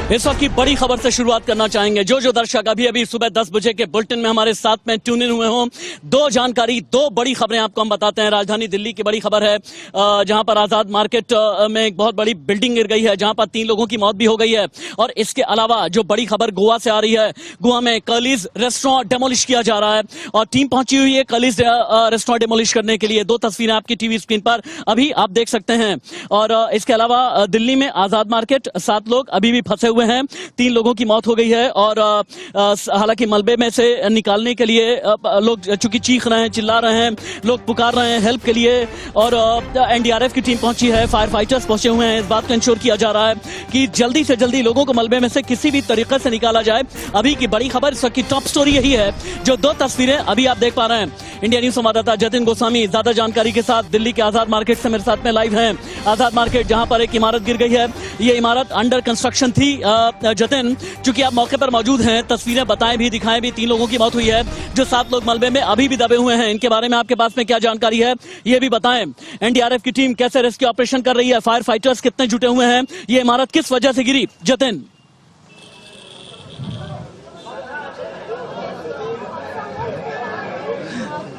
इस वक्त की बड़ी खबर से शुरुआत करना चाहेंगे। जो दर्शक अभी अभी सुबह 10 बजे के बुलेटिन में हमारे साथ में ट्यून इन हुए हों, दो बड़ी खबरें आपको हम बताते हैं। राजधानी दिल्ली की बड़ी खबर है, जहां पर आजाद मार्केट में एक बहुत बड़ी बिल्डिंग गिर गई है, जहां पर 3 लोगों की मौत भी हो गई है। और इसके अलावा जो बड़ी खबर गोवा से आ रही है, गोवा में कर्लीज रेस्टोरेंट डेमोलिश किया जा रहा है और टीम पहुंची हुई है कर्लीज रेस्टोरेंट डेमोलिश करने के लिए। 2 तस्वीरें आपकी टीवी स्क्रीन पर अभी आप देख सकते हैं। और इसके अलावा दिल्ली में आजाद मार्केट 7 लोग अभी भी फंसे हुए हैं, 3 लोगों की मौत हो गई है। और हालांकि मलबे में से निकालने के लिए लोग चूंकि चीख रहे हैं, चिल्ला रहे हैं, लोग पुकार रहे हैं हेल्प के लिए। और एनडीआरएफ की टीम पहुंची है, फायर फाइटर्स पहुंचे हुए हैं। इस बात को इंश्योर किया जा रहा है कि जल्दी से जल्दी लोगों को मलबे में से किसी भी तरीके से निकाला जाए। अभी की बड़ी खबर, इस वक्त की टॉप स्टोरी यही है। जो 2 तस्वीरें अभी आप देख पा रहे हैं, इंडिया न्यूज संवाददाता जतिन गोस्वामी ज्यादा जानकारी के साथ दिल्ली के आजाद मार्केट से मेरे साथ में लाइव हैं। आजाद मार्केट जहां पर एक इमारत गिर गई है, ये इमारत अंडर कंस्ट्रक्शन थी। जतिन, चूंकि आप मौके पर मौजूद हैं, तस्वीरें बताएं भी दिखाएं भी, 3 लोगों की मौत हुई है, जो 7 लोग मलबे में अभी भी दबे हुए हैं, इनके बारे में आपके पास में क्या जानकारी है ये भी बताएं। एनडीआरएफ की टीम कैसे रेस्क्यू ऑपरेशन कर रही है, फायर फाइटर्स कितने जुटे हुए हैं, ये इमारत किस वजह से गिरी, जतिन?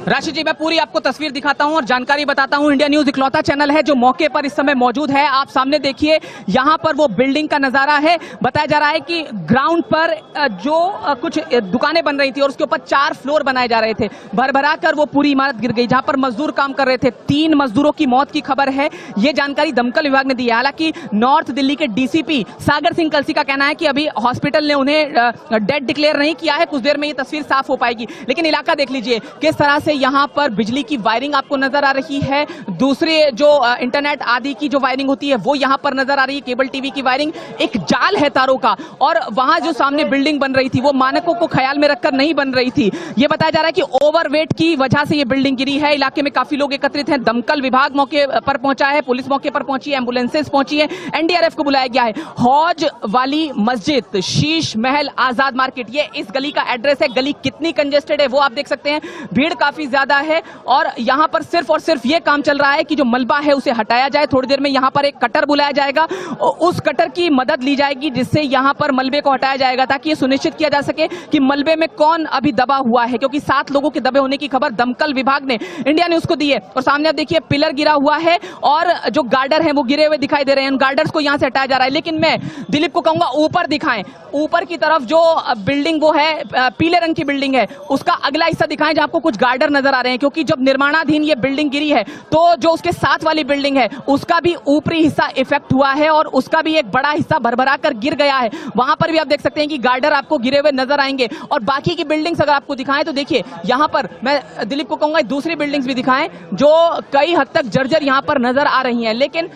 राशि जी, मैं पूरी आपको तस्वीर दिखाता हूं और जानकारी बताता हूं। इंडिया न्यूज इकलौता चैनल है जो मौके पर इस समय मौजूद है। आप सामने देखिए, यहां पर वो बिल्डिंग का नजारा है। बताया जा रहा है कि ग्राउंड पर जो कुछ दुकानें बन रही थी और उसके ऊपर 4 फ्लोर बनाए जा रहे थे, भरभरा कर वो पूरी इमारत गिर गई, जहां पर मजदूर काम कर रहे थे। 3 मजदूरों की मौत की खबर है, ये जानकारी दमकल विभाग ने दी है। हालांकि नॉर्थ दिल्ली के डीसीपी सागर सिंह कलसी का कहना है कि अभी हॉस्पिटल ने उन्हें डेड डिक्लेयर नहीं किया है, कुछ देर में ये तस्वीर साफ हो पाएगी। लेकिन इलाका देख लीजिए किस तरह से यहां पर बिजली की वायरिंग आपको नजर आ रही है। दूसरे जो इंटरनेट आदि की जो वायरिंग होती है वो यहां पर नजर आ रही है, केबल टीवी की वायरिंग, एक जाल है तारों का। और वहां जो सामने बिल्डिंग बन रही थी वो मानकों को ख्याल में रखकर नहीं बन रही थी। यह बताया जा रहा है कि ओवरवेट की वजह से यह बिल्डिंग गिरी है। इलाके में काफी लोग एकत्रित हैं, दमकल विभाग मौके पर पहुंचा है, पुलिस मौके पर पहुंची है, एम्बुलेंसेस पहुंची है, एनडीआरएफ को बुलाया गया है। हौज वाली मस्जिद, शीश महल, आजाद मार्केट, ये इस गली का एड्रेस है। गली कितनी कंजेस्टेड है वो आप देख सकते हैं, भीड़ काफी ज्यादा है। और यहां पर सिर्फ और सिर्फ ये काम चल रहा है कि जो मलबा है उसे हटाया जाए। थोड़ी देर में यहां पर एक कटर बुलाया जाएगा और उस कटर की मदद ली जाएगी, जिससे यहां पर मलबे को हटाया जाएगा, ताकि यह सुनिश्चित किया जा सके कि मलबे में कौन अभी दबा हुआ है, क्योंकि 7 लोगों के दबे होने की खबर दमकल विभाग ने इंडिया न्यूज को दी है। और सामने आप देखिए पिलर गिरा हुआ है और जो गार्डर है वो गिरे हुए दिखाई दे रहे हैं। उन गार्डर्स को यहां से हटाया जा रहा है। लेकिन मैं दिलीप को कहूंगा ऊपर दिखाएं, ऊपर की तरफ जो बिल्डिंग वो है पीले रंग की बिल्डिंग है, उसका अगला हिस्सा दिखाएं जहां आपको कुछ गार्डर नजर आ रहे हैं। क्योंकि जब निर्माणाधीन ये बिल्डिंग गिरी है तो जो उसके साथ वाली बिल्डिंग है उसका भी ऊपरी हिस्सा इफेक्ट हुआ है और उसका भी एक बड़ा हिस्सा भरभरा कर गिर गया है। वहां पर भी आप देख सकते हैं कि गार्डर आपको गिरे हुए नजर आएंगे। और बाकी की बिल्डिंग्स अगर आपको दिखाएं तो देखिए, यहां पर मैं दिलीप को कहूंगा दूसरी बिल्डिंग्स भी दिखाएं जो कई हद तक जर्जर यहां पर नजर आ रही हैं। लेकिन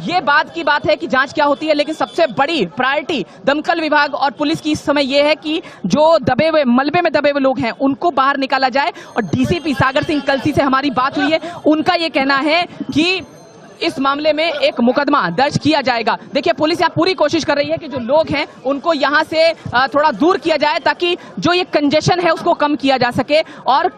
ये बात की बात है कि जांच क्या होती है, लेकिन सबसे बड़ी प्रायोरिटी दमकल विभाग और पुलिस की इस समय यह है कि जो दबे हुए मलबे में दबे हुए लोग हैं उनको बाहर निकाला जाए। और डीसीपी सागर सिंह कलसी से हमारी बात हुई है, उनका यह कहना है कि इस मामले में एक मुकदमा दर्ज किया जाएगा। देखिए, पुलिस यहाँ पूरी कोशिश कर रही है कि जो लोग हैं उनको यहाँ से थोड़ा दूर किया जाए, ताकि जो ये कंजेशन है उसको कम किया जा सके और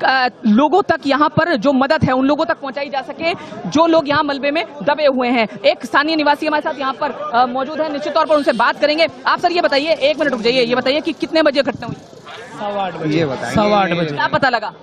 लोगों तक यहाँ पर जो मदद है उन लोगों तक पहुंचाई जा सके जो लोग यहाँ मलबे में दबे हुए हैं। एक स्थानीय निवासी हमारे साथ यहाँ पर मौजूद है, निश्चित तौर पर उनसे बात करेंगे। आप सर ये बताइए, 1 मिनट रुक जाइए, ये बताइए कि कितने बजे घटना हुई? 8:15 बजे। ये बताइए 8:15 बजे। क्या पता लगा?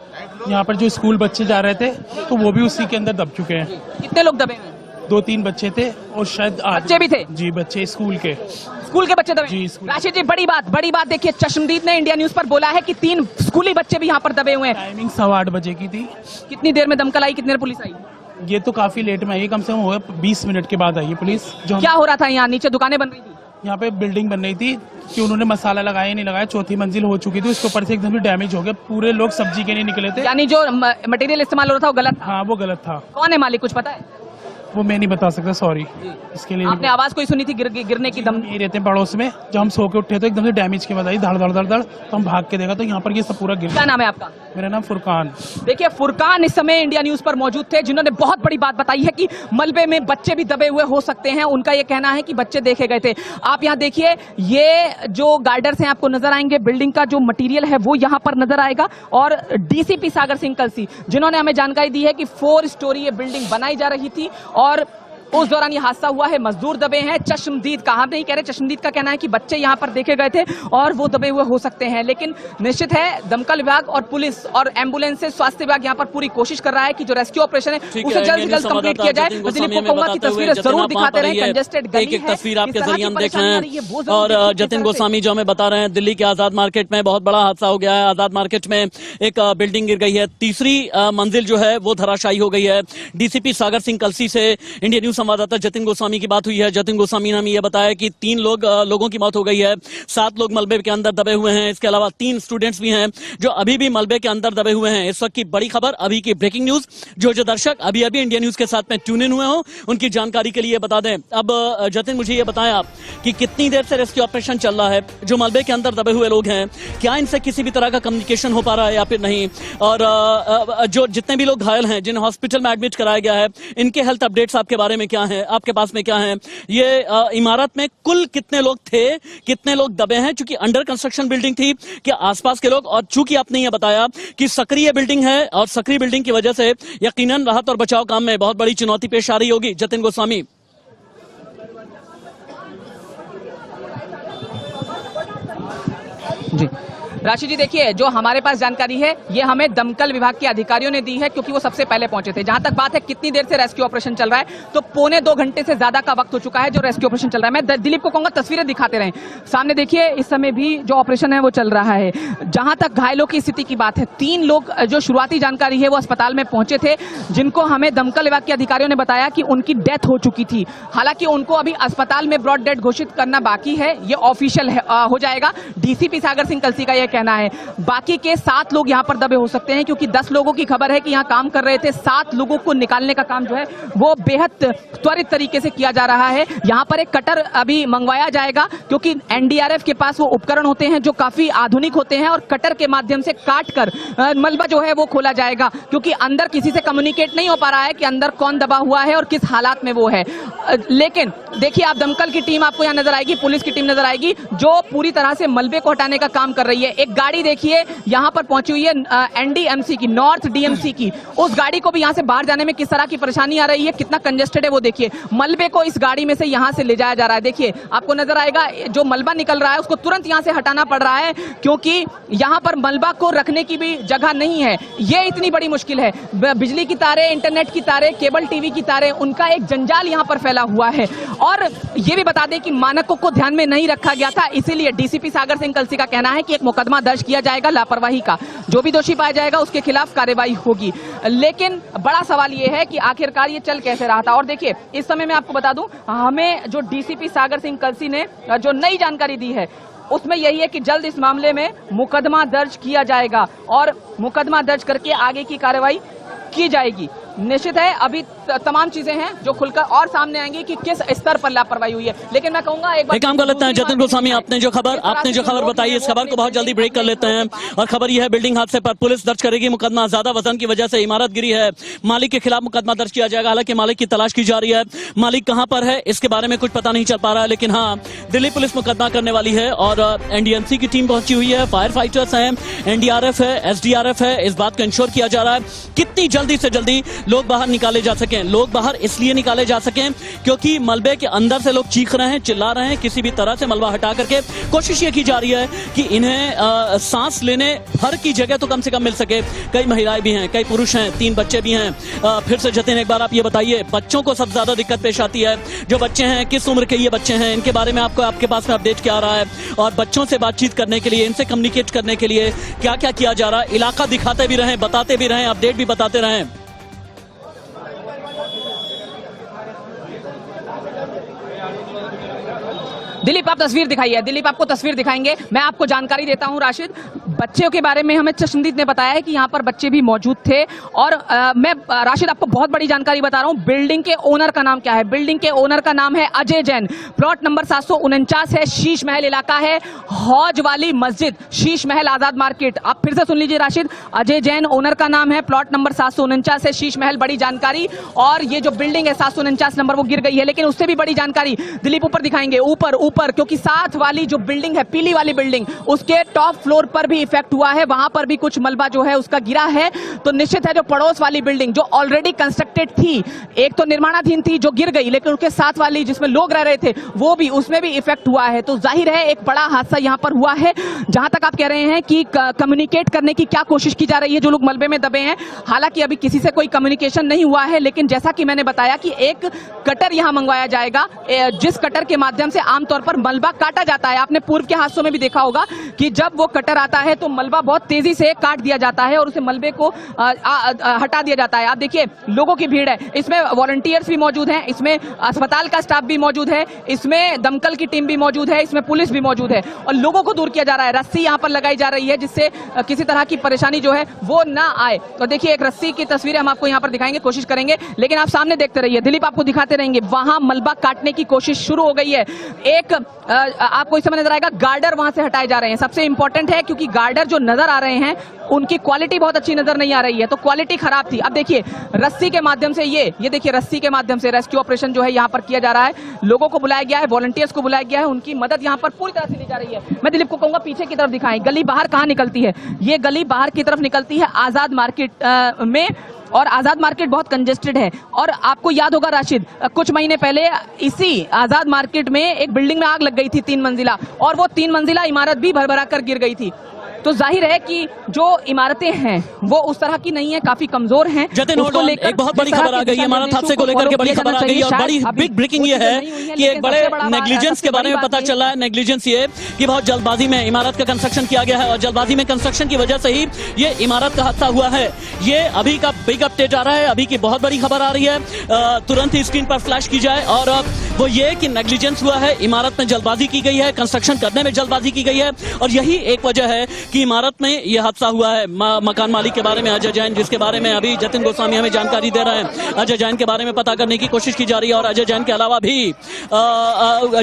यहाँ पर जो स्कूल बच्चे जा रहे थे तो वो भी उसी के अंदर दब चुके हैं। कितने लोग दबे हैं? 2-3 बच्चे थे और शायद बच्चे भी थे। जी, बच्चे स्कूल के बच्चे दबे जी। राशिद जी, बड़ी बात देखिए, चश्मदीद ने इंडिया न्यूज पर बोला है कि 3 स्कूली बच्चे भी यहाँ पर दबे हुए हैं। टाइमिंग 8:15 बजे की थी। कितनी देर में दमकल आई, कितनी देर पुलिस आई? ये तो काफी लेट में आई, कम से कम 20 मिनट के बाद आई है पुलिस। जो क्या हो रहा था यहाँ नीचे? दुकानें बन रही थी, यहाँ पे बिल्डिंग बन रही थी कि उन्होंने मसाला लगाया नहीं लगाया, 4थी मंजिल हो चुकी थी, उसके ऊपर से एकदम डैमेज हो गया। पूरे लोग सब्जी के नहीं निकले थे, यानी जो मटेरियल इस्तेमाल हो रहा था वो गलत था। हाँ, वो गलत था। कौन है मालिक, कुछ पता है? वो मैं नहीं बता सकता, सॉरी। इसके लिए आपने आवाज कोई सुनी थी गिरने की? दम ये रहते हैं पड़ोस में, जब हम सो के उठे तो एकदम से डैमेज की बताई, धड़ धड़ धड़ धड़, तो हम भाग के देखा तो यहाँ पर ये सब पूरा गिर। क्या नाम है आपका? मेरा नाम फुरकान। देखिए, फुरकान इस समय इंडिया न्यूज पर मौजूद थे, जिन्होंने बहुत बड़ी बात बताई है कि मलबे में बच्चे भी दबे हुए हो सकते हैं। उनका यह कहना है कि बच्चे देखे गए थे। आप यहाँ देखिए, ये जो गार्डर्स हैं आपको नजर आएंगे, बिल्डिंग का जो मटेरियल है वो यहाँ पर नजर आएगा। और डीसीपी सागर सिंह कलसी जिन्होंने हमें जानकारी दी है कि 4 स्टोरी ये बिल्डिंग बनाई जा रही थी और उस दौरान ये हादसा हुआ है। मजदूर दबे हैं। चश्मदीद का हम नहीं कह रहे, चश्मदीद का कहना है कि बच्चे यहाँ पर देखे गए थे और वो दबे हुए हो सकते हैं, लेकिन निश्चित है दमकल विभाग और पुलिस और एम्बुलेंस से स्वास्थ्य विभाग यहाँ पर पूरी कोशिश कर रहा है कि जो रेस्क्यू ऑपरेशन है उसे जल्द से जल्द कंप्लीट किया जाए। दिलीप को कहूंगा कि तस्वीरें जरूर दिखाते रहे। कंजेस्टेड गली है, तस्वीर आपके इस तरह जरिए की हम देख रहे परेशानी आ रही है, वो हैं। जरूर और देखिए किस जतिन तरह से। गोस्वामी जो हमें बता रहे हैं, दिल्ली के आजाद मार्केट में बहुत बड़ा हादसा हो गया है। आजाद मार्केट में एक बिल्डिंग गिर गई है, तीसरी मंजिल जो है वो धराशायी हो गई है। डीसीपी सागर सिंह कलसी से इंडिया न्यूज संवाददाता जतिन गोस्वामी की बात हुई है। जतिन गोस्वामी ने हमें यह बताया कि 3 लोगों की मौत हो गई है, 7 लोग मलबे के अंदर दबे हुए हैं। इसके अलावा 3 स्टूडेंट्स भी हैं जो अभी भी मलबे के अंदर दबे हुए हैं। इस वक्त की बड़ी खबर, अभी की ब्रेकिंग न्यूज, जो दर्शक अभी इंडिया न्यूज के साथ में ट्यून इन हुए हो उनकी जानकारी के लिए बता दें। अब जतिन मुझे ये बताएं आप कि कितनी देर से रेस्क्यू ऑपरेशन चल रहा है, जो मलबे के अंदर दबे हुए लोग हैं क्या इनसे किसी भी तरह का कम्युनिकेशन हो पा रहा है या फिर नहीं, और जो जितने भी लोग घायल हैं जिन्हें हॉस्पिटल में एडमिट कराया गया है, इनके हेल्थ अपडेट्स आपके बारे में क्या है, आपके पास में क्या है? ये इमारत में कुल कितने लोग थे, कितने लोग दबे हैं, चूंकि अंडर कंस्ट्रक्शन बिल्डिंग थी, क्या आसपास के लोग, और चूंकि आपने ये बताया कि सक्रिय बिल्डिंग है और सक्रिय बिल्डिंग की वजह से यकीनन राहत और बचाव काम में बहुत बड़ी चुनौती पेश आ रही होगी। जतिन गोस्वामी। जी राशि जी, देखिए जो हमारे पास जानकारी है ये हमें दमकल विभाग के अधिकारियों ने दी है, क्योंकि वो सबसे पहले पहुंचे थे। जहां तक बात है कितनी देर से रेस्क्यू ऑपरेशन चल रहा है, तो 1.25 घंटे से ज्यादा का वक्त हो चुका है जो रेस्क्यू ऑपरेशन चल रहा है। मैं दिलीप को कहूंगा तस्वीरें दिखाते रहें। सामने देखिए इस समय भी जो ऑपरेशन है वो चल रहा है। जहां तक घायलों की स्थिति की बात है, 3 लोग जो शुरुआती जानकारी है वो अस्पताल में पहुंचे थे, जिनको हमें दमकल विभाग के अधिकारियों ने बताया कि उनकी डेथ हो चुकी थी। हालांकि उनको अभी अस्पताल में ब्रॉड डेथ घोषित करना बाकी है, ये ऑफिशियल हो जाएगा। डीसीपी सागर सिंह कलसी का यह कहना है। बाकी के 7 लोग यहां पर दबे हो सकते हैं, क्योंकि 10 लोगों की खबर है कि यहां काम कर रहे थे। 7 लोगों को निकालने का काम जो है वो बेहद त्वरित तरीके से किया जा रहा है। यहां पर एक कटर अभी मंगवाया जाएगा, क्योंकि एनडीआरएफ के पास वो उपकरण होते हैं जो काफी आधुनिक होते हैं, और कटर के माध्यम से काटकर मलबा जो है वो खोला जाएगा, क्योंकि अंदर किसी से कम्युनिकेट नहीं हो पा रहा है कि अंदर कौन दबा हुआ है और किस हालात में वो है। लेकिन देखिए आप दमकल की टीम आपको यहां नजर आएगी, पुलिस की टीम नजर आएगी जो पूरी तरह से मलबे को हटाने का काम कर रही है। एक गाड़ी देखिए यहां पर पहुंची हुई है एनडीएमसी की, नॉर्थ डीएमसी की। उस गाड़ी को भी यहां से बाहर जाने में किस तरह की परेशानी आ रही है, कितना कंजेस्टेड है वो देखिए। मलबे को इस गाड़ी में से यहां से ले जाया जा रहा है। देखिए आपको नजर आएगा जो मलबा निकल रहा है उसको तुरंत यहां से हटाना पड़ रहा है, क्योंकि यहां पर मलबा को रखने की भी जगह नहीं है। ये इतनी बड़ी मुश्किल है। बिजली की तारें, इंटरनेट की तारें, केबल टीवी की तारें, उनका एक जंजाल यहां पर फैला हुआ है। और ये भी बता दें कि मानकों को ध्यान में नहीं रखा गया था, इसीलिए डीसीपी सागर सिंह कलसी का कहना है कि एक मुकदमा दर्ज किया जाएगा लापरवाही का। जो भी दोषी पाया जाएगा उसके खिलाफ कार्रवाई होगी। लेकिन बड़ा सवाल यह है कि आखिरकार ये चल कैसे रहा था। और देखिए इस समय मैं आपको बता दूं, हमें जो डीसीपी सागर सिंह कलसी ने जो नई जानकारी दी है उसमें यही है कि जल्द इस मामले में मुकदमा दर्ज किया जाएगा और मुकदमा दर्ज करके आगे की कार्रवाई की जाएगी। निश्चित है अभी तमाम चीजें हैं जो खुलकर और सामने आएंगी कि किस स्तर पर लापरवाही हुई है। लेकिन मैं कहूंगा एक काम कर लेते हैं जतिन गोस्वामी, आपने जो खबर बताई इस खबर को बहुत जल्दी ब्रेक कर लेते हैं। और खबर यह है बिल्डिंग हादसे पर पुलिस दर्ज करेगी मुकदमा। ज्यादा वजन की वजह से इमारत गिरी है, मालिक के खिलाफ मुकदमा दर्ज किया जाएगा। हालांकि मालिक की तलाश की जा रही है, मालिक कहां पर है इसके बारे में कुछ पता नहीं चल पा रहा है। लेकिन हाँ, दिल्ली पुलिस मुकदमा करने वाली है और एनडीएमसी की टीम पहुंची हुई है, फायर फाइटर्स हैं, एनडीआरएफ है, एसडीआरएफ है। इस बात को इंश्योर किया जा रहा है कितनी जल्दी से जल्दी लोग बाहर निकाले जा सकें। लोग बाहर इसलिए निकाले जा सकें क्योंकि मलबे के अंदर से लोग चीख रहे हैं, चिल्ला रहे हैं। किसी भी तरह से मलबा हटा करके कोशिश ये की जा रही है कि इन्हें सांस लेने भर की जगह तो कम से कम मिल सके। कई महिलाएं भी हैं, कई पुरुष हैं, 3 बच्चे भी हैं। फिर से जतिन एक बार आप ये बताइए, बच्चों को सबसे ज्यादा दिक्कत पेश आती है। जो बच्चे हैं किस उम्र के ये बच्चे हैं, इनके बारे में आपके पास में अपडेट क्या आ रहा है? और बच्चों से बातचीत करने के लिए, इनसे कम्युनिकेट करने के लिए क्या क्या किया जा रहा है? इलाका दिखाते भी रहें, बताते भी रहें, अपडेट भी बताते रहें। दिलीप आप तस्वीर दिखाइए, दिलीप आपको तस्वीर दिखाएंगे। मैं आपको जानकारी देता हूं राशिद, बच्चों के बारे में हमें चश्मदीद ने बताया है कि यहाँ पर बच्चे भी मौजूद थे। और मैं राशिद आपको बहुत बड़ी जानकारी बता रहा हूँ। बिल्डिंग के ओनर का नाम क्या है? बिल्डिंग के ओनर का नाम है अजय जैन। प्लॉट नंबर 749 है, शीश महल इलाका है, हौज वाली मस्जिद, शीश महल आजाद मार्केट। आप फिर से सुन लीजिए राशिद, अजय जैन ओनर का नाम है, प्लॉट नंबर 749 है, शीश महल। बड़ी जानकारी। और ये जो बिल्डिंग है 749 नंबर वो गिर गई है, लेकिन उससे भी बड़ी जानकारी दिलीप ऊपर दिखाएंगे। ऊपर ऊपर, क्योंकि साथ वाली जो बिल्डिंग है, पीली वाली बिल्डिंग, उसके टॉप फ्लोर पर भी इफेक्ट हुआ है, वहां पर भी कुछ मलबा जो है उसका गिरा है। तो निश्चित है जो पड़ोस वाली बिल्डिंग जो ऑलरेडी कंस्ट्रक्टेड थी, एक तो निर्माणाधीन थी जो गिर गई, लेकिन उसके साथ वाली जिसमें लोग रह रहे थे वो भी, उसमें भी इफेक्ट हुआ है। तो जाहिर है एक बड़ा हादसा यहां पर हुआ है। जहां तक आप कह रहे हैं कि कम्युनिकेट करने की क्या कोशिश की जा रही है जो लोग मलबे में दबे हैं, हालांकि अभी किसी से कोई कम्युनिकेशन नहीं हुआ है, लेकिन जैसा कि मैंने बताया कि एक कटर यहां मंगवाया जाएगा, जिस कटर के माध्यम से आमतौर पर मलबा काटा जाता है। आपने पूर्व के हादसों में भी देखा होगा कि जब वो कटर आता है तो मलबा बहुत तेजी से काट दिया जाता है और उसे मलबे को हटा दिया जाता है। आप देखिए लोगों की भीड़ है, इसमें वॉलंटियर्स भी मौजूद हैं, इसमें अस्पताल का स्टाफ भी मौजूद है, इसमें दमकल की टीम भी मौजूद है, इसमें पुलिस भी मौजूद है और लोगों को दूर किया जा रहा है। रस्सी यहां पर लगाई जा रही है जिससे किसी तरह की परेशानी जो है वो ना आए। तो देखिए एक रस्सी की तस्वीरें हम आपको यहां पर दिखाएंगे, कोशिश करेंगे, लेकिन आप सामने देखते रहिए, दिलीप आपको दिखाते रहेंगे। वहां मलबा काटने की कोशिश शुरू हो गई है। एक आपको इस समय नजर आएगा गार्डर वहां से हटाए जा रहे हैं, सबसे इंपॉर्टेंट है क्योंकि गार्डर जो नजर आ रहे हैं उनकी क्वालिटी बहुत अच्छी नजर नहीं आ रही है, तो क्वालिटी खराब थी। अब देखिए रस्सी के माध्यम से ये देखिए रस्सी के माध्यम से रेस्क्यू ऑपरेशन जो है यहां पर किया जा रहा है। लोगों को बुलाया गया है, वॉलंटियर्स को बुलाया गया है, उनकी मदद यहां पर पूरी तरह से ली जा रही है। मैं दिलीप को कहूंगा पीछे की तरफ दिखाएं, गली बाहर कहां निकलती है, ये गली बाहर की तरफ निकलती है आजाद मार्केट में, और आजाद मार्केट बहुत कंजेस्टेड है। और आपको याद होगा राशिद, कुछ महीने पहले इसी आजाद मार्केट में एक बिल्डिंग में आग लग गई थी 3 मंजिला, और वो 3 मंजिला इमारत भी भरभरा कर गिर गई थी। तो जाहिर है कि जो इमारतें हैं वो उस तरह की नहीं है, काफी कमजोर हैं। जतिन एक बहुत बड़ी खबर आ गई है, हमारा हादसे को लेकर के बड़ी खबर आ गई है और बड़ी बिग ब्रेकिंग ये है कि एक बड़े नेग्लिजेंस के बारे में पता चला है। नेग्लिजेंस ये कि बहुत जल्दबाजी में इमारत का कंस्ट्रक्शन किया गया है और जल्दबाजी में कंस्ट्रक्शन की वजह से ही ये इमारत का हादसा हुआ है। ये अभी का बिग अपडेट आ रहा है, अभी की बहुत बड़ी खबर आ रही है, तुरंत ही स्क्रीन पर फ्लैश की जाए। और वो ये कि नेग्लिजेंस हुआ है, इमारत में जल्दबाजी की गई है, कंस्ट्रक्शन करने में जल्दबाजी की गई है और यही एक वजह है कि इमारत में यह हादसा हुआ है। मकान मालिक के बारे में अजय जैन, जिसके बारे में अभी जतिन गोस्वामी हमें जानकारी दे रहे हैं, अजय जैन के बारे में पता करने की कोशिश की जा रही है। और अजय जैन के अलावा भी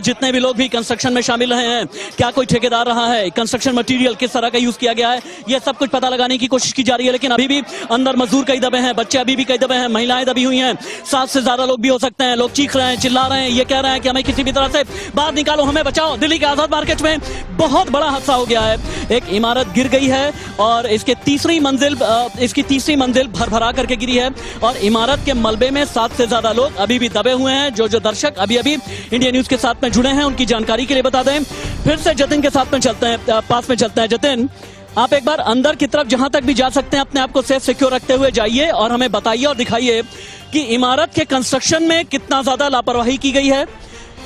जितने भी लोग भी कंस्ट्रक्शन में शामिल रहे हैं, क्या कोई ठेकेदार रहा है, कंस्ट्रक्शन मटेरियल किस तरह का यूज किया गया है, यह सब कुछ पता लगाने की कोशिश की जा रही है। लेकिन अभी भी अंदर मजदूर कई दबे हैं, बच्चे अभी भी कई दबे हैं, महिलाएं दबी हुई हैं, 7 से ज्यादा लोग भी हो सकते हैं। लोग चीख रहे हैं, चिल्ला रहे हैं, ये कह रहे हैं कि हमें किसी भी तरह से बाहर निकालो, हमें बचाओ। दिल्ली के आजाद मार्केट में बहुत बड़ा हादसा हो गया है, एक इमारत गिर गई है और इसकी तीसरी मंजिल भरभरा करके गिरी है और इमारत के मलबे में 7 से ज्यादा लोग अभी भी दबे हुए हैं। जो दर्शक अभी इंडिया न्यूज के साथ में जुड़े हैं उनकी जानकारी के लिए बता दें, फिर से जतिन के साथ में चलते हैं, पास में चलते हैं। जतिन, आप एक बार अंदर की तरफ जहां तक भी जा सकते हैं अपने आप को सेफ सिक्योर रखते हुए जाइए और हमें बताइए और दिखाइए कि इमारत के कंस्ट्रक्शन में कितना ज्यादा लापरवाही की गई है,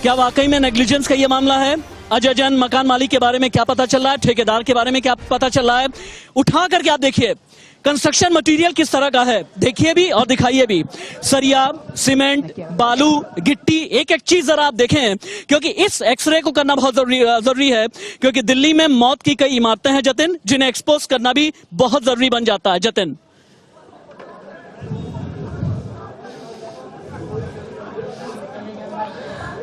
क्या वाकई में नेग्लिजेंस का यह मामला है। अजय जैन मकान मालिक के बारे में क्या पता चल रहा है, ठेकेदार के बारे में क्या पता चल रहा है, उठा करके आप देखिए कंस्ट्रक्शन मटेरियल किस तरह का है, देखिए भी और दिखाइए भी। सरिया, सीमेंट, बालू, गिट्टी, एक एक चीज जरा आप देखें, क्योंकि इस एक्सरे को करना बहुत जरूरी है, क्योंकि दिल्ली में मौत की कई इमारतें हैं जतिन, जिन्हें एक्सपोज करना भी बहुत जरूरी बन जाता है। जतिन,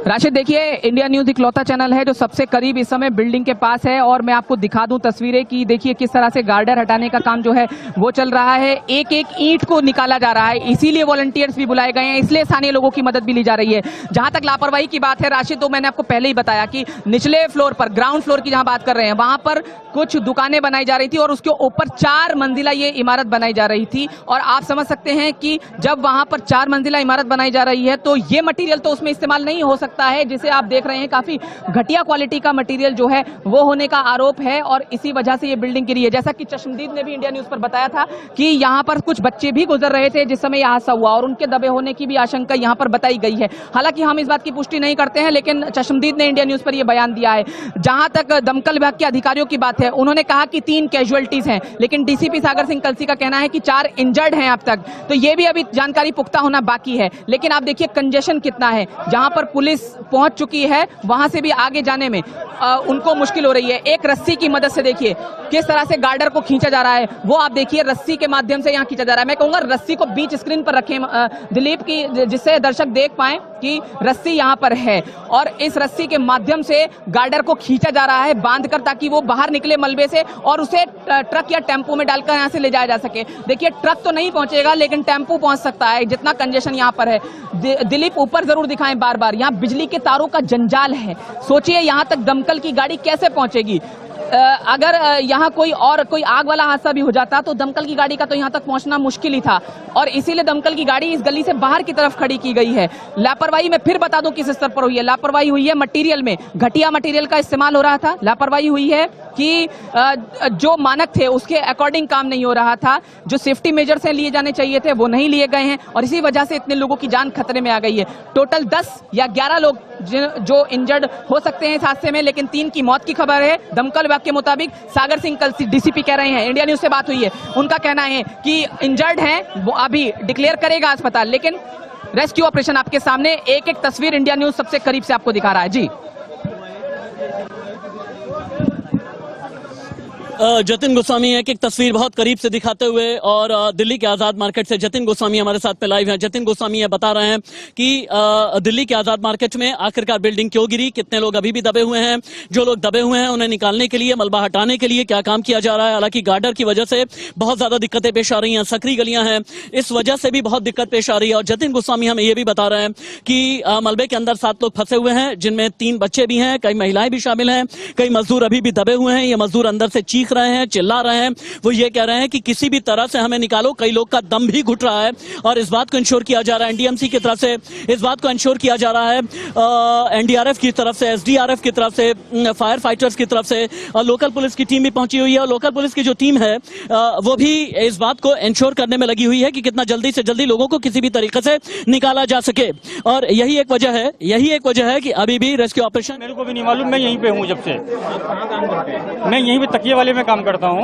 राशिद देखिए, इंडिया न्यूज इकलौता चैनल है जो सबसे करीब इस समय बिल्डिंग के पास है और मैं आपको दिखा दूं तस्वीरें कि देखिए किस तरह से गार्डर हटाने का काम जो है वो चल रहा है। एक एक ईंट को निकाला जा रहा है, इसीलिए वॉलंटियर्स भी बुलाए गए हैं, इसलिए स्थानीय लोगों की मदद भी ली जा रही है। जहां तक लापरवाही की बात है राशिद, तो मैंने आपको पहले ही बताया कि निचले फ्लोर पर, ग्राउंड फ्लोर की जहां बात कर रहे हैं, वहां पर कुछ दुकानें बनाई जा रही थी और उसके ऊपर 4 मंजिला ये इमारत बनाई जा रही थी। और आप समझ सकते हैं कि जब वहां पर 4 मंजिला इमारत बनाई जा रही है तो ये मटेरियल तो उसमें इस्तेमाल नहीं हो सकता है, जिसे आप देख रहे हैं काफी घटिया क्वालिटी का मटेरियल जो है वो होने का आरोप है और इसी वजह से ये बिल्डिंग गिरी है। जैसा कि चश्मदीद ने भी इंडिया न्यूज पर बताया था कि यहाँ पर कुछ बच्चे भी गुजर रहे थे जिस समय यह हादसा हुआ और उनके दबे होने की भी आशंका यहाँ पर बताई गई है। हालांकि हम इस बात की पुष्टि नहीं करते हैं, लेकिन चश्मदीद ने इंडिया न्यूज पर यह बयान दिया है। जहां तक दमकल विभाग के अधिकारियों की बात है, उन्होंने कहा कि 3 कैजुअलिटीज हैं, लेकिन डीसीपी सागर सिंह कलसी का कहना है कि 4 इंजर्ड हैं अब तक, तो ये भी अभी जानकारी पुख्ता होना बाकी है। लेकिन आप देखिए कंजेशन कितना है, जहां पर पुलिस पहुंच चुकी है वहां से भी आगे जाने में उनको मुश्किल हो रही है। एक रस्सी की मदद से देखिए किस तरह से गार्डर को खींचा जा रहा है, वो आप देखिए रस्सी के माध्यम से यहाँ खींचा जा रहा है। मैं कहूंगा रस्सी को बीच स्क्रीन पर रखें दिलीप की, जिससे दर्शक देख पाए कि रस्सी यहाँ पर है और इस रस्सी के माध्यम से गार्डर को खींचा जा रहा है बांधकर, ताकि वो बाहर निकले मलबे से और उसे ट्रक या टेम्पो में डालकर यहाँ से ले जाया जा सके। देखिए ट्रक तो नहीं पहुंचेगा लेकिन टेम्पो पहुंच सकता है, जितना कंजेशन यहाँ पर है। दिलीप ऊपर जरूर दिखाएं बार बार, यहाँ बिजली के तारों का जंजाल है। सोचिए यहाँ तक दमकल की गाड़ी कैसे पहुंचेगी। अगर यहाँ कोई आग वाला हादसा भी हो जाता तो दमकल की गाड़ी का तो यहाँ तक पहुंचना मुश्किल ही था, और इसीलिए दमकल की गाड़ी इस गली से बाहर की तरफ खड़ी की गई है। लापरवाही मैं फिर बता दूं किस स्तर पर हुई है। लापरवाही हुई है मटेरियल में, घटिया मटेरियल का इस्तेमाल हो रहा था। लापरवाही हुई है कि जो मानक थे उसके अकॉर्डिंग काम नहीं हो रहा था, जो सेफ्टी मेजर्स लिए जाने चाहिए थे वो नहीं लिए गए हैं, और इसी वजह से इतने लोगों की जान खतरे में आ गई है। टोटल 10 या 11 लोग जो इंजर्ड हो सकते हैं इस हादसे में, लेकिन 3 की मौत की खबर है दमकल विभाग के मुताबिक। सागर सिंह कल डीसीपी कह रहे हैं, इंडिया न्यूज से बात हुई है, उनका कहना है कि इंजर्ड हैं, वो अभी डिक्लेयर करेगा अस्पताल, लेकिन रेस्क्यू ऑपरेशन आपके सामने। एक एक तस्वीर इंडिया न्यूज सबसे करीब से आपको दिखा रहा है। जी जतिन गोस्वामी एक तस्वीर बहुत करीब से दिखाते हुए, और दिल्ली के आजाद मार्केट से जतिन गोस्वामी हमारे साथ पे लाइव हैं। जतिन गोस्वामी ये बता रहे हैं कि दिल्ली के आजाद मार्केट में आखिरकार बिल्डिंग क्यों गिरी, कितने लोग अभी भी दबे हुए हैं, जो लोग दबे हुए हैं उन्हें निकालने के लिए, मलबा हटाने के लिए क्या काम किया जा रहा है। हालांकि गार्डर की वजह से बहुत ज्यादा दिक्कतें पेश आ रही हैं, सकरी गलियां हैं, इस वजह से भी बहुत दिक्कत पेश आ रही है। और जतिन गोस्वामी हमें ये भी बता रहे हैं कि मलबे के अंदर 7 लोग फंसे हुए हैं, जिनमें 3 बच्चे भी हैं, कई महिलाएं भी शामिल हैं, कई मजदूर अभी भी दबे हुए हैं। ये मजदूर अंदर से चीख रहे हैं, चिल्ला रहे हैं, वो ये कह रहे हैं कि किसी भी तरह से हमें निकालो। कई लोग का दम भी घुट रहा है, और इस बात को इंश्योर किया जा रहा है एनडीएमसी की तरफ से, इस बात को इंश्योर किया जा रहा है एनडीआरएफ की तरफ से, एसडीआरएफ की तरफ से, फायर फाइटर्स की तरफ से, और लोकल पुलिस की टीम भी पहुंची हुई है। और लोकल पुलिस की जो टीम है वो भी इस बात को इंश्योर करने में लगी हुई है कि कितना जल्दी से जल्दी लोगों को किसी भी तरीके से निकाला जा सके। और यही एक वजह है कि अभी भी रेस्क्यू ऑपरेशन, मेरे को भी नहीं मालूम, मैं यहीं पे हूँ जब से। मैं यहीं पे तकिए वाले में काम करता हूँ।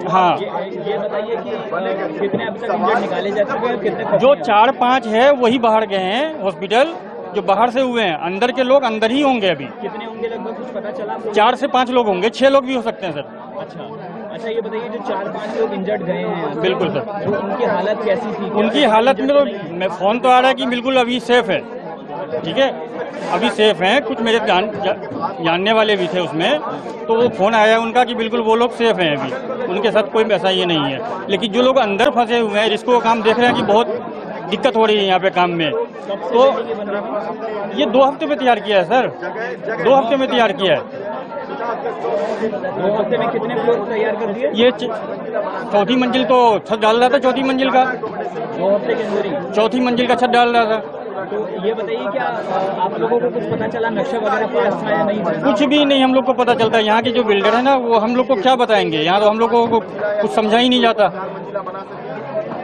हाँ, ये बताइए कि कितने अभी तक इंजर्ड निकाले जा चुके हैं, कितने जो 4-5 है वही बाहर गए हैं हॉस्पिटल, जो बाहर से हुए हैं। अंदर के लोग अंदर ही होंगे अभी। कितने होंगे लगभग, कुछ पता चला? 4 से 5 लोग होंगे, 6 लोग भी हो सकते हैं सर। अच्छा ये बताइए जो 4-5 लोग इंजर्ड गए हैं, बिल्कुल सर, तो उनकी हालत कैसी थी? उनकी हालत में तो मैं फोन तो आ रहा है कि बिल्कुल अभी सेफ है, ठीक है, अभी सेफ हैं। कुछ मेरे जानने वाले भी थे उसमें, तो वो फोन आया उनका कि बिल्कुल वो लोग सेफ हैं, अभी उनके साथ कोई ऐसा ये नहीं है। लेकिन जो लोग अंदर फंसे हुए हैं, जिसको काम देख रहे हैं कि बहुत दिक्कत हो रही है यहाँ पे काम में, तो ये 2 हफ्ते में तैयार किया है सर, 2 हफ्ते में तैयार किया है। 2 हफ्ते में कितने फ्लोर तैयार कर दिए? ये 4थी मंजिल तो छत डाल रहा था, 4थी मंजिल का, 2 हफ्ते के अंदर ही 4थी मंजिल का छत डाल रहा था। तो ये बताइए क्या आप लोगों को कुछ पता चला, नक्शा वगैरह पास था या नहीं? कुछ भी नहीं हम लोग को पता चलता। यहाँ के जो बिल्डर है ना, वो हम लोग को क्या बताएंगे, यहाँ तो हम लोग को कुछ समझा ही नहीं जाता।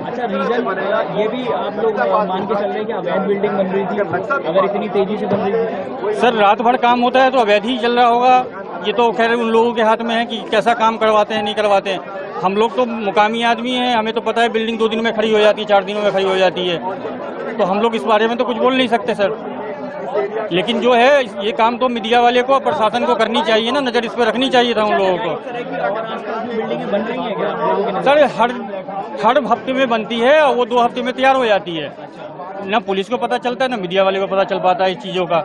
अच्छा रीजन ये भी आप लोग मान के चल रहे हैं कि अवैध बिल्डिंग बन रही थी, अगर इतनी तेजी से बन रही थी? सर रात भर काम होता है तो अवैध ही चल रहा होगा। ये तो खैर उन लोगों के हाथ में है कि कैसा काम करवाते हैं नहीं करवाते हैं। हम लोग तो मुकामी आदमी हैं, हमें तो पता है बिल्डिंग 2 दिन में खड़ी हो जाती है, 4 दिनों में खड़ी हो जाती है, तो हम लोग इस बारे में तो कुछ बोल नहीं सकते सर। लेकिन जो है ये काम तो मीडिया वाले को, प्रशासन को करनी चाहिए ना, नज़र इस पर रखनी चाहिए था उन लोगों को। बिल्डिंगें बन रही हैं क्या आप लोगों के? सर हर हफ्ते में बनती है और वो 2 हफ्ते में तैयार हो जाती है। ना पुलिस को पता चलता है, ना मीडिया वाले को पता चल पाता है इस चीज़ों का।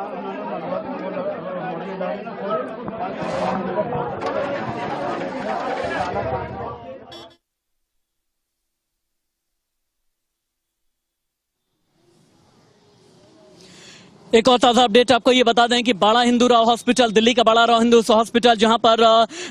एक और ताजा अपडेट आपको ये बता दें कि बड़ा हिंदू राव हॉस्पिटल, दिल्ली का बड़ा राव हिंदू हॉस्पिटल, जहां पर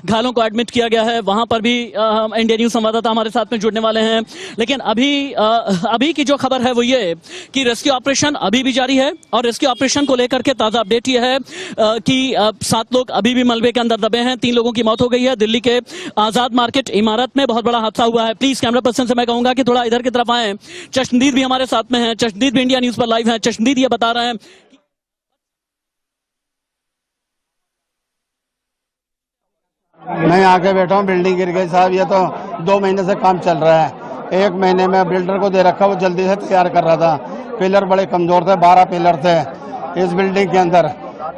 घायलों को एडमिट किया गया है, वहां पर भी इंडिया न्यूज संवाददाता हमारे साथ में जुड़ने वाले हैं। लेकिन अभी की जो खबर है वो ये कि रेस्क्यू ऑपरेशन अभी भी जारी है, और रेस्क्यू ऑपरेशन को लेकर के ताजा अपडेट ये है कि 7 लोग अभी भी मलबे के अंदर दबे हैं। 3 लोगों की मौत हो गई है। दिल्ली के आजाद मार्केट इमारत में बहुत बड़ा हादसा हुआ है। प्लीज कैमरा पर्सन से मैं कहूंगा कि थोड़ा इधर की तरफ आए। चश्मदीद भी हमारे साथ में है, चश्मदीद भी इंडिया न्यूज पर लाइव है। चश्मदीद ये बता रहे हैं, मैं आके बैठा हूँ, बिल्डिंग गिर गई साहब। ये तो 2 महीने से काम चल रहा है। 1 महीने में बिल्डर को दे रखा, वो जल्दी से तैयार कर रहा था। पिलर बड़े कमजोर थे, 12 पिलर थे इस बिल्डिंग के अंदर।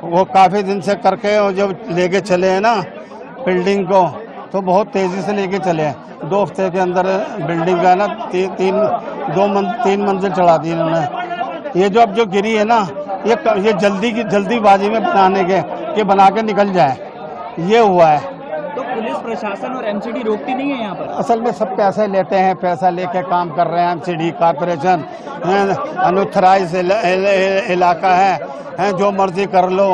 वो काफ़ी दिन से करके और जब लेके चले हैं ना बिल्डिंग को, तो बहुत तेज़ी से लेके चले हैं। 2 हफ्ते के अंदर बिल्डिंग का ना 3 मंजिल चढ़ा दी इन्होंने। ये जो अब जो गिरी है ना, ये जल्दीबाजी में बना के निकल जाए, ये हुआ है। तो पुलिस प्रशासन और एमसीडी रोकती नहीं है यहाँ पर? असल में सब पैसे लेते हैं, पैसा लेके काम कर रहे हैं। एमसीडी कॉर्पोरेशन अनऑथराइज इलाका है, जो मर्जी कर लो,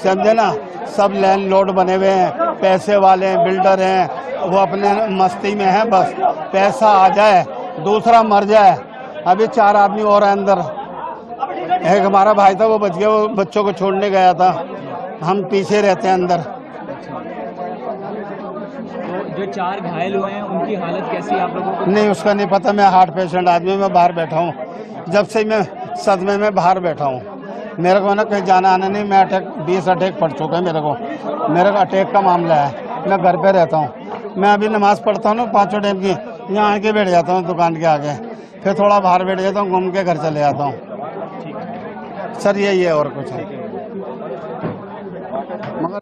समझे ना। सब लैंडलॉर्ड बने हुए हैं, पैसे वाले हैं, बिल्डर हैं, वो अपने मस्ती में हैं। बस पैसा आ जाए, दूसरा मर जाए। अभी 4 आदमी और हैं अंदर। एक हमारा भाई था, वो बच गया, वो बच्चों को छोड़ने गया था। हम पीछे रहते हैं अंदर। जो 4 घायल हुए हैं उनकी हालत कैसी है आप लोगों को? नहीं, उसका नहीं पता। मैं हार्ट पेशेंट आदमी, मैं बाहर बैठा हूँ। जब से मैं सदमे में बाहर बैठा हूँ, मेरे को ना कहीं जाना आना नहीं। मैं 20 अटैक पड़ चुका है मेरे को अटैक का मामला है। मैं घर पे रहता हूँ। मैं अभी नमाज़ पढ़ता हूँ ना 5 टाइम की, यहाँ आके बैठ जाता हूँ दुकान के आगे, फिर थोड़ा बाहर बैठ जाता हूँ, घूम के घर चले जाता हूँ। सर यही है, और कुछ है। मगर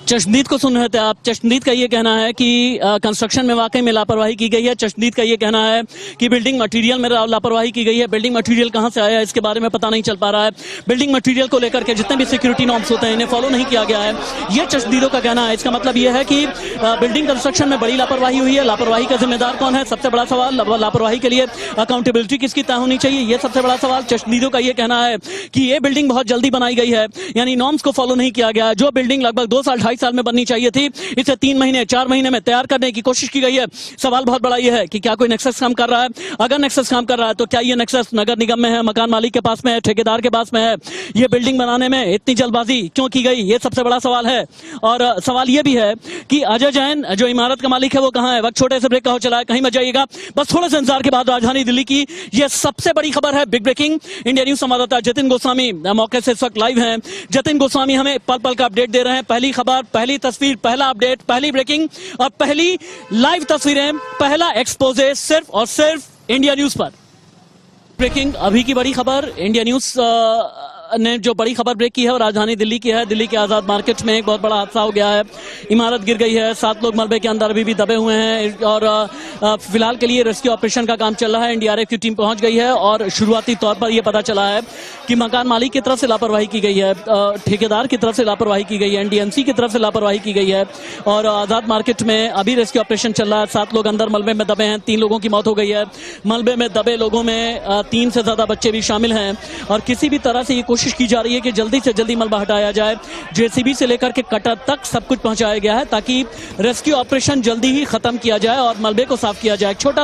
चश्मदीद को सुन रहे थे आप। चश्मदीद का ये कहना है कि कंस्ट्रक्शन में वाकई में लापरवाही की गई है। चश्मदीद का ये कहना है कि बिल्डिंग मटेरियल में लापरवाही की गई है। बिल्डिंग मटेरियल कहां से आया है इसके बारे में पता नहीं चल पा रहा है। बिल्डिंग मटेरियल को लेकर के जितने भी सिक्योरिटी नॉर्म्स होते हैं इन्हें फॉलो नहीं किया गया है, ये चश्मदीदों का कहना है। इसका मतलब यह है कि बिल्डिंग कंस्ट्रक्शन में बड़ी लापरवाही हुई है। लापरवाही का जिम्मेदार कौन है, सबसे बड़ा सवाल। लापरवाही के लिए अकाउंटेबिलिटी किसकी तय होनी चाहिए, ये सबसे बड़ा सवाल। चश्मदीदों का ये कहना है कि ये बिल्डिंग बहुत जल्दी बनाई गई है, यानी नॉर्म्स को फॉलो नहीं किया गया। जो बिल्डिंग लगभग 2 साल 2.5 साल में बननी चाहिए थी, इसे 3 महीने 4 महीने में तैयार करने की कोशिश की गई है। सवाल बहुत बड़ा यह है कि क्या कोई नेक्सस काम कर रहा है। अगर नेक्सस काम कर रहा है तो क्या ये नेक्सस नगर निगम में है, मकान मालिक के पास में है, ठेकेदार के पास में है। ये बिल्डिंग बनाने में इतनी जल्दबाजी क्यों की गई, ये सबसे बड़ा सवाल है। और सवाल यह भी है कि अजय जैन जो इमारत का मालिक है वो कहां है। वक्त छोटे से ब्रेक का हो चला है, कहीं मत जाइएगा। बस थोड़े से इंतजार के बाद राजधानी दिल्ली की यह सबसे बड़ी खबर है, बिग ब्रेकिंग। इंडिया न्यूज संवाददाता जतिन गोस्वामी मौके से इस वक्त लाइव हैं। जतिन गोस्वामी हमें पल पल का अपडेट दे रहे हैं। पहली खबर, पहली तस्वीर, पहला अपडेट, पहली ब्रेकिंग और पहली लाइव तस्वीरें, पहला एक्सपोजे सिर्फ और सिर्फ इंडिया न्यूज पर। ब्रेकिंग अभी की बड़ी खबर, इंडिया न्यूज ने जो बड़ी खबर ब्रेक की है वो राजधानी दिल्ली की है। दिल्ली के आजाद मार्केट में एक बहुत बड़ा हादसा हो गया है। इमारत गिर गई है, 7 लोग मलबे के अंदर अभी भी दबे हुए हैं और फिलहाल के लिए रेस्क्यू ऑपरेशन का काम चल रहा है। एनडीआरएफ की टीम पहुंच गई है और शुरुआती तौर पर यह पता चला है कि मकान मालिक की तरफ से लापरवाही की गई है, ठेकेदार की तरफ से लापरवाही की गई है, एनडीएमसी की तरफ से लापरवाही की गई है और आजाद मार्केट में अभी रेस्क्यू ऑपरेशन चल रहा है। 7 लोग अंदर मलबे में दबे हैं, 3 लोगों की मौत हो गई है। मलबे में दबे लोगों में 3 से ज्यादा बच्चे भी शामिल हैं और किसी भी तरह से ये कोशिश की जा रही है कि जल्दी से जल्दी मलबा हटाया जाए। जेसीबी से लेकर के कटर तक सब कुछ पहुंचाया गया है ताकि रेस्क्यू ऑपरेशन जल्दी ही खत्म किया जाए और मलबे को साफ किया जाए। छोटा